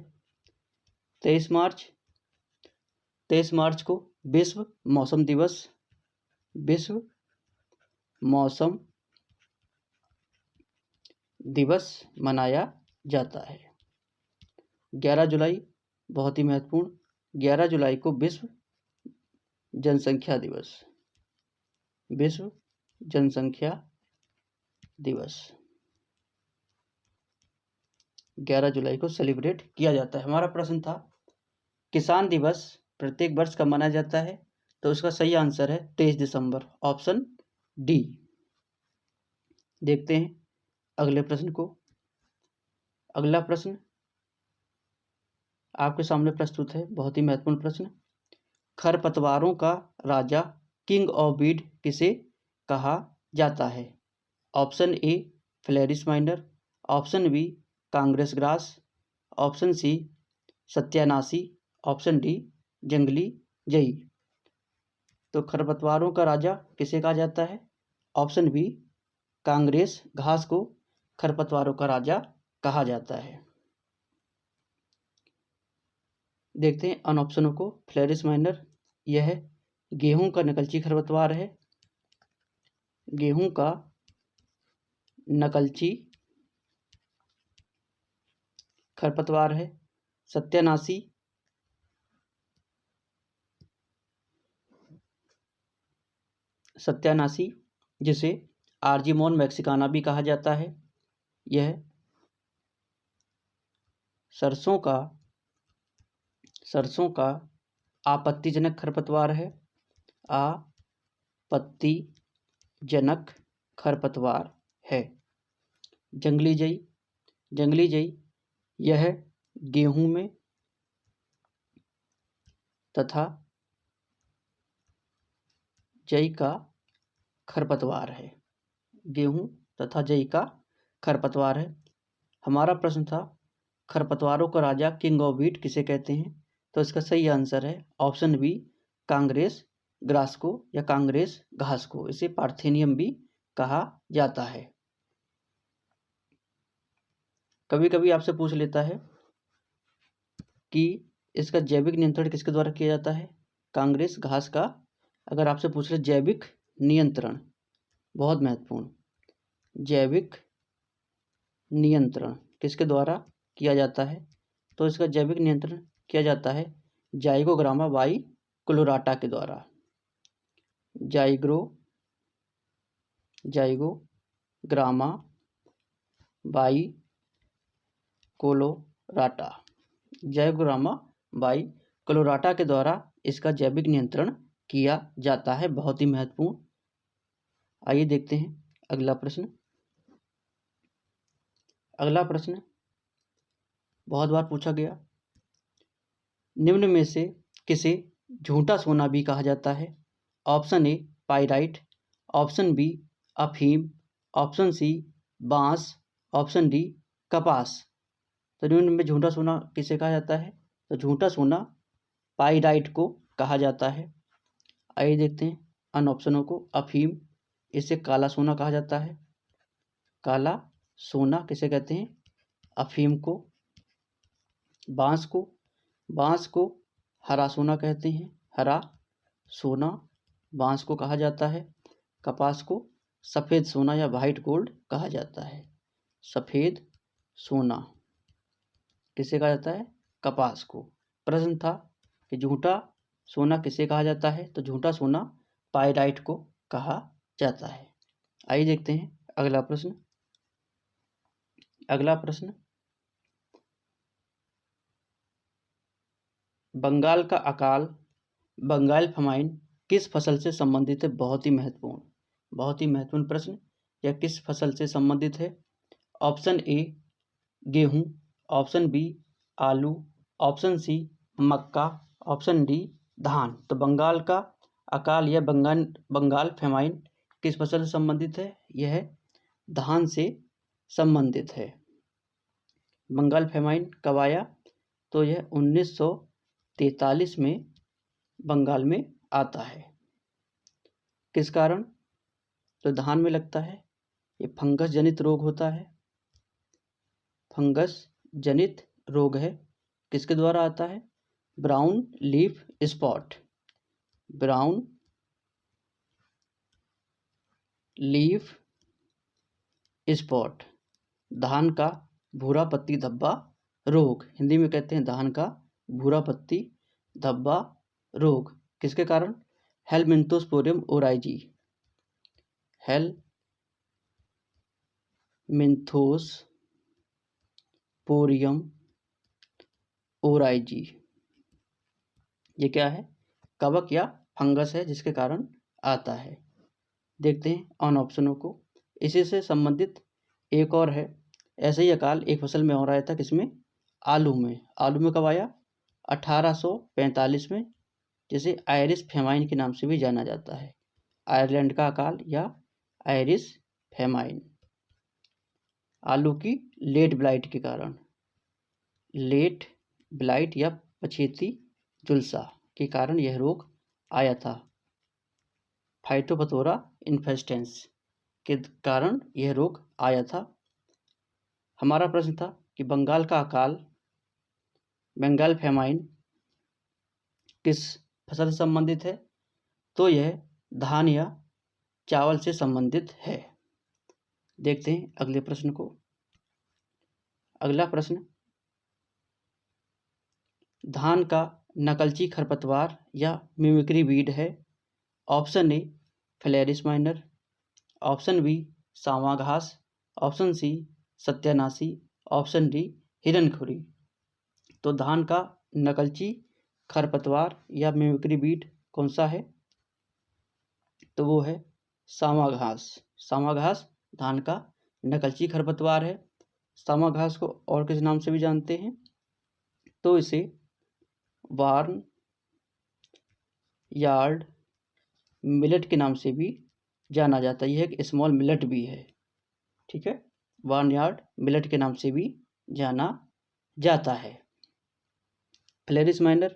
23 मार्च को विश्व मौसम दिवस मनाया जाता है। 11 जुलाई बहुत ही महत्वपूर्ण, 11 जुलाई को विश्व जनसंख्या दिवस 11 जुलाई को सेलिब्रेट किया जाता है। हमारा प्रश्न था किसान दिवस प्रत्येक वर्ष कब मनाया जाता है? तो उसका सही आंसर है 23 दिसंबर, ऑप्शन डी। देखते हैं अगले प्रश्न को। अगला प्रश्न आपके सामने प्रस्तुत है, बहुत ही महत्वपूर्ण प्रश्न। खरपतवारों का राजा किंग ऑफ वीड किसे कहा जाता है? Option A phalaris minor, option B Congress grass, option C सत्यानाशी, ऑप्शन डी जंगली जई। तो खरपतवारों का राजा किसे कहा जाता है? ऑप्शन बी कांग्रेस घास को खरपतवारों का राजा कहा जाता है। देखते हैं अन ऑप्शनों को। फ्लेरिस माइनर यह गेहूं का नकलची खरपतवार है। गेहूं का नकलची खरपतवार है। सत्यानाशी जिसे आर्जीमोन मैक्सिकाना भी कहा जाता है, यह सरसों का आपत्तिजनक खरपतवार है। आपत्तिजनक खरपतवार है। जंगली जई यह गेहूं में तथा जई का खरपतवार है। गेहूं तथा जई का खरपतवार है। हमारा प्रश्न था खरपतवारों का राजा किंग ऑफ वीट किसे कहते हैं? तो इसका सही आंसर है ऑप्शन बी कांग्रेस ग्रास को या कांग्रेस घास को। इसे पार्थेनियम भी कहा जाता है। कभी कभी आपसे पूछ लेता है कि इसका जैविक नियंत्रण किसके द्वारा किया जाता है? कांग्रेस घास का अगर आपसे पूछ ले जैविक नियंत्रण, बहुत महत्वपूर्ण, जैविक नियंत्रण किसके द्वारा किया जाता है? तो इसका जैविक नियंत्रण किया जाता है जाइगोग्रामा बाइकोलोराटा के द्वारा। जाइगोग्रामा बाइकोलोराटा के द्वारा इसका जैविक नियंत्रण किया जाता है। बहुत ही महत्वपूर्ण। आइए देखते हैं अगला प्रश्न। अगला प्रश्न बहुत बार पूछा गया, निम्न में से किसे झूठा सोना भी कहा जाता है? Option A pyrite, option B अफीम, ऑप्शन सी बांस, ऑप्शन डी कपास। तो निम्न में झूठा सोना किसे कहा जाता है? तो झूठा सोना पाइराइट को कहा जाता है। आइए देखते हैं अन ऑप्शनों को। अफीम, इसे काला सोना कहा जाता है। काला सोना किसे कहते हैं? अफीम को। बांस को हरा सोना कहते हैं। हरा सोना बांस को कहा जाता है। कपास को सफ़ेद सोना या वाइट गोल्ड कहा जाता है। सफ़ेद सोना किसे कहा जाता है? कपास को। प्रश्न था कि झूठा सोना किसे कहा जाता है? तो झूठा सोना पाइराइट को कहा जाता है। आइए देखते हैं अगला प्रश्न। बंगाल का अकाल बंगाल फमाइन किस फसल से संबंधित है? बहुत ही महत्वपूर्ण प्रश्न। यह किस फसल से संबंधित है? ऑप्शन ए गेहूँ, ऑप्शन बी आलू, ऑप्शन सी मक्का, ऑप्शन डी धान। तो बंगाल का अकाल या बंगाल फेमाइन किस फसल से संबंधित है? यह धान से संबंधित है। बंगाल फेमाइन कब आया? तो यह 1943 में बंगाल में आता है। किस कारण? तो धान में लगता है। ये फंगस जनित रोग होता है। फंगस जनित रोग है। किसके द्वारा आता है? Brown leaf spot. Brown leaf spot, धान का भूरा पत्ती धब्बा रोग, हिंदी में कहते हैं धान का भूरा पत्ती धब्बा रोग। किसके कारण? हेलमिंथोस्पोरियम ओराइजी। हेलमिंथोस्पोरियम ओराइजी। ये क्या है? कवक या फंगस है जिसके कारण आता है। देखते हैं ऑन ऑप्शनों को। इसी से संबंधित एक और है। ऐसे ही अकाल एक फसल में और आया था। किसमें? आलू में। आलू में कब आया? 1845 में, जिसे आयरिश फेमाइन के नाम से भी जाना जाता है। आयरलैंड का अकाल या आयरिश फेमाइन। आलू की लेट ब्लाइट के कारण, लेट ब्लाइट या पछेती झुलसा के कारण यह रोग आया था। फाइटोफथोरा इन्फेस्टेंस के कारण यह रोग आया था। हमारा प्रश्न था कि बंगाल का अकाल, बंगाल फेमाइन किस फसल से संबंधित है? तो यह धान या चावल से संबंधित है। देखते हैं अगले प्रश्न को। अगला प्रश्न, धान का नकलची खरपतवार या मिमिक्री वीड है। Option A phalaris minor, option B सावा घास, ऑप्शन सी सत्यानाशी, ऑप्शन डी हिरनखुरी। तो धान का नकलची खरपतवार या मिमिक्री वीड कौन सा है? तो वो है सावा घास। सावा घास धान का नकलची खरपतवार है। सावा घास को और किस नाम से भी जानते हैं? तो इसे बार्न यार्ड मिलेट के नाम से भी जाना जाता है। यह एक स्मॉल मिलेट भी है। ठीक है, बार्न यार्ड मिलेट के नाम से भी जाना जाता है। फ्लेरिस माइनर,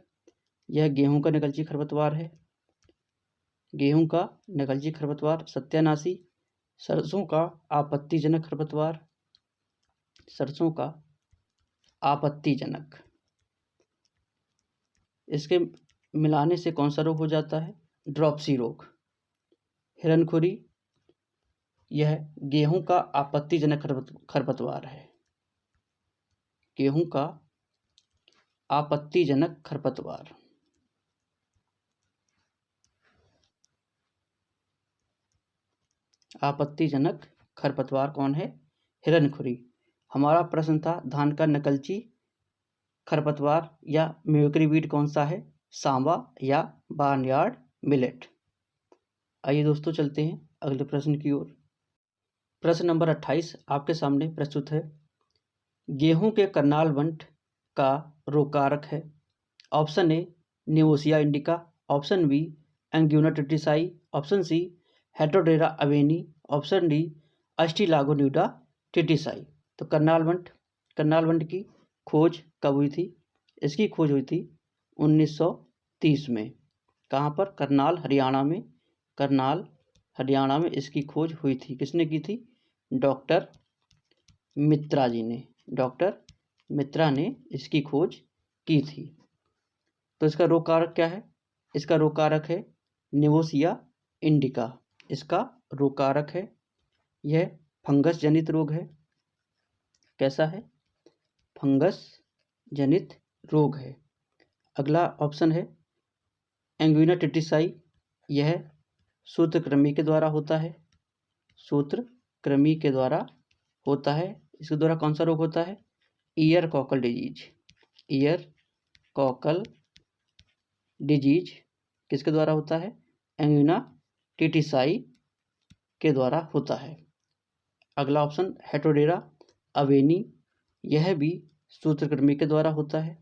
यह गेहूं का नकलची खरपतवार है। गेहूं का नकलची खरपतवार। सत्यानाशी, सरसों का आपत्तिजनक खरपतवार। सरसों का आपत्तिजनक, इसके मिलाने से कौन सा रोग हो जाता है? ड्रॉपसी रोग। हिरनखुरी, यह गेहूं का आपत्तिजनक खरपतवार है। गेहूं का आपत्तिजनक खरपतवार। आपत्तिजनक खरपतवार कौन है? हिरनखुरी। हमारा प्रश्न था धान का नकलची खरपतवार या मिमिक्री वीड कौन सा है? सांबा या बार्नयार्ड मिलेट। आइए दोस्तों चलते हैं अगले प्रश्न की ओर। प्रश्न नंबर 28 आपके सामने प्रस्तुत है। गेहूं के करनाल वंट का रोगकारक है। Option A Neovossia indica, option B Anguina tritici, option C Heterodera avenae, option D Ustilago nuda tritici. तो करनाल वंट की खोज कब हुई थी? इसकी खोज हुई थी 1930 में। कहाँ पर? करनाल हरियाणा में। करनाल हरियाणा में इसकी खोज हुई थी। किसने की थी? डॉक्टर मित्रा जी ने। डॉक्टर मित्रा ने इसकी खोज की थी। तो इसका रोग कारक क्या है? इसका रोग कारक है निवोसिया इंडिका। इसका रोग कारक है, यह फंगस जनित रोग है। कैसा है? फंगस जनित रोग है। अगला ऑप्शन है एंग्यूना टिटिसाई। यह सूत्रकृमि के द्वारा होता है। सूत्रकृमि के द्वारा होता है। इसके द्वारा कौन सा रोग होता है? Year cockle disease. Year cockle disease किसके द्वारा होता है? एंग्यूना टिटिसाई के द्वारा होता है। अगला ऑप्शन हेटेरोडेरा अवेनी। यह भी सूत्रकृमि के द्वारा होता है,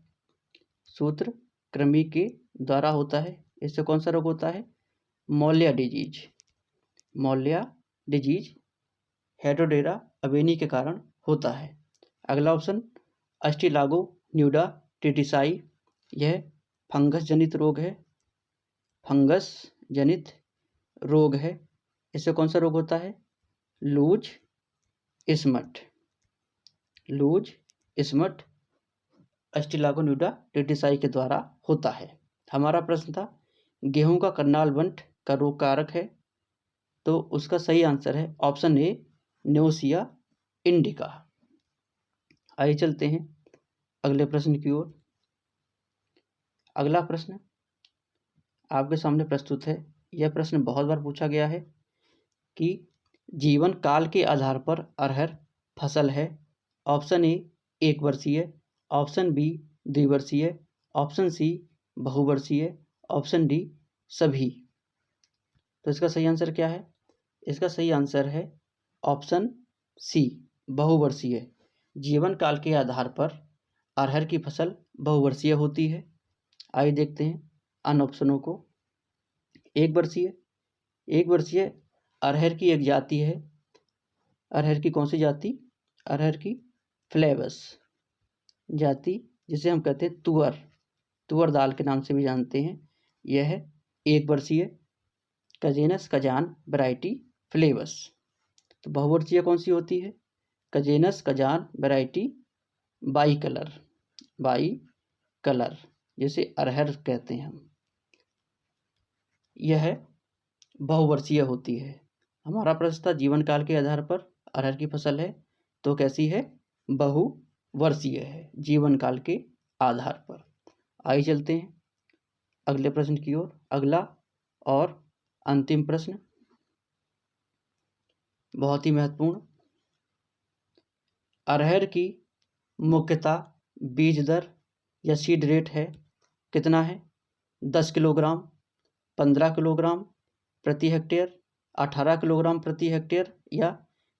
सूत्रकृमि के द्वारा होता है। इससे कौन सा रोग होता है? मोलिया डिजीज, मोलिया डिजीज हेटेरोडेरा अबेनी के कारण होता है। अगला ऑप्शन अस्टिलागो न्यूडाटिसाई, यह फंगस जनित रोग है, फंगस जनित रोग है। इससे कौन सा रोग होता है? Loose smut, loose smut Ustilago nuda tritici के द्वारा होता है। हमारा प्रश्न था गेहूं का करनाल बंट का रोग कारक है, तो उसका सही आंसर है ऑप्शन ए न्योसिया इंडिका। आइए चलते हैं अगले प्रश्न की ओर। अगला प्रश्न आपके सामने प्रस्तुत है। यह प्रश्न बहुत बार पूछा गया है कि जीवन काल के आधार पर अरहर फसल है। ऑप्शन ए 1 वर्षीय, ऑप्शन बी द्विवर्षीय, ऑप्शन सी बहुवर्षीय, ऑप्शन डी सभी। तो इसका सही आंसर क्या है? इसका सही आंसर है ऑप्शन सी बहुवर्षीय। जीवन काल के आधार पर अरहर की फसल बहुवर्षीय होती है। आइए देखते हैं अन्य ऑप्शनों को। 1 वर्षीय, 1 वर्षीय अरहर की एक जाति है। अरहर की कौन सी जाति? अरहर की फ्लेवस जाति, जिसे हम कहते हैं तुअर, तुअर दाल के नाम से भी जानते हैं। यह है 1 वर्षीय कजेनस कजान वैरायटी फ्लेवस। तो बहुवर्षीय कौन सी होती है? Cajanus cajan variety bicolor, bicolor जिसे अरहर कहते हैं हम, यह बहुवर्षीय होती है। हमारा प्रश्न था जीवन काल के आधार पर अरहर की फसल है, तो कैसी है? बहुवर्षीय है जीवन काल के आधार पर। आइए चलते हैं अगले प्रश्न की ओर। अगला और अंतिम प्रश्न बहुत ही महत्वपूर्ण। अरहर की मुख्यतः बीज दर या सीड रेट है कितना है? 10 किलोग्राम, 15 किलोग्राम प्रति हेक्टेयर, 18 किलोग्राम प्रति हेक्टेयर या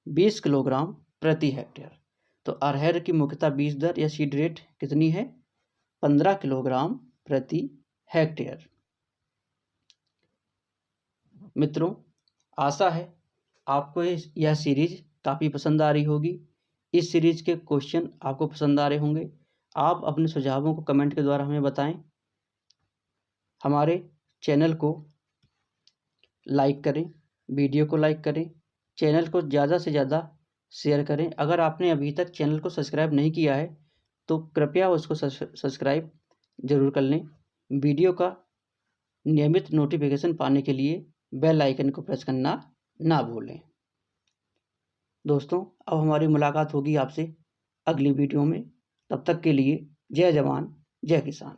20 किलोग्राम प्रति हेक्टेयर। तो अरहर की मुख्यतः बीज दर या सीड रेट कितनी है? 15 किलोग्राम प्रति हेक्टेयर। मित्रों, आशा है आपको यह सीरीज काफ़ी पसंद आ रही होगी। इस सीरीज के क्वेश्चन आपको पसंद आ रहे होंगे। आप अपने सुझावों को कमेंट के द्वारा हमें बताएं। हमारे चैनल को लाइक करें, वीडियो को लाइक करें, चैनल को ज़्यादा से ज़्यादा शेयर करें। अगर आपने अभी तक चैनल को सब्सक्राइब नहीं किया है तो कृपया उसको सब्सक्राइब ज़रूर कर लें। वीडियो का नियमित नोटिफिकेशन पाने के लिए बेल आइकन को प्रेस करना ना भूलें। दोस्तों, अब हमारी मुलाकात होगी आपसे अगली वीडियो में। तब तक के लिए जय जवान जय किसान।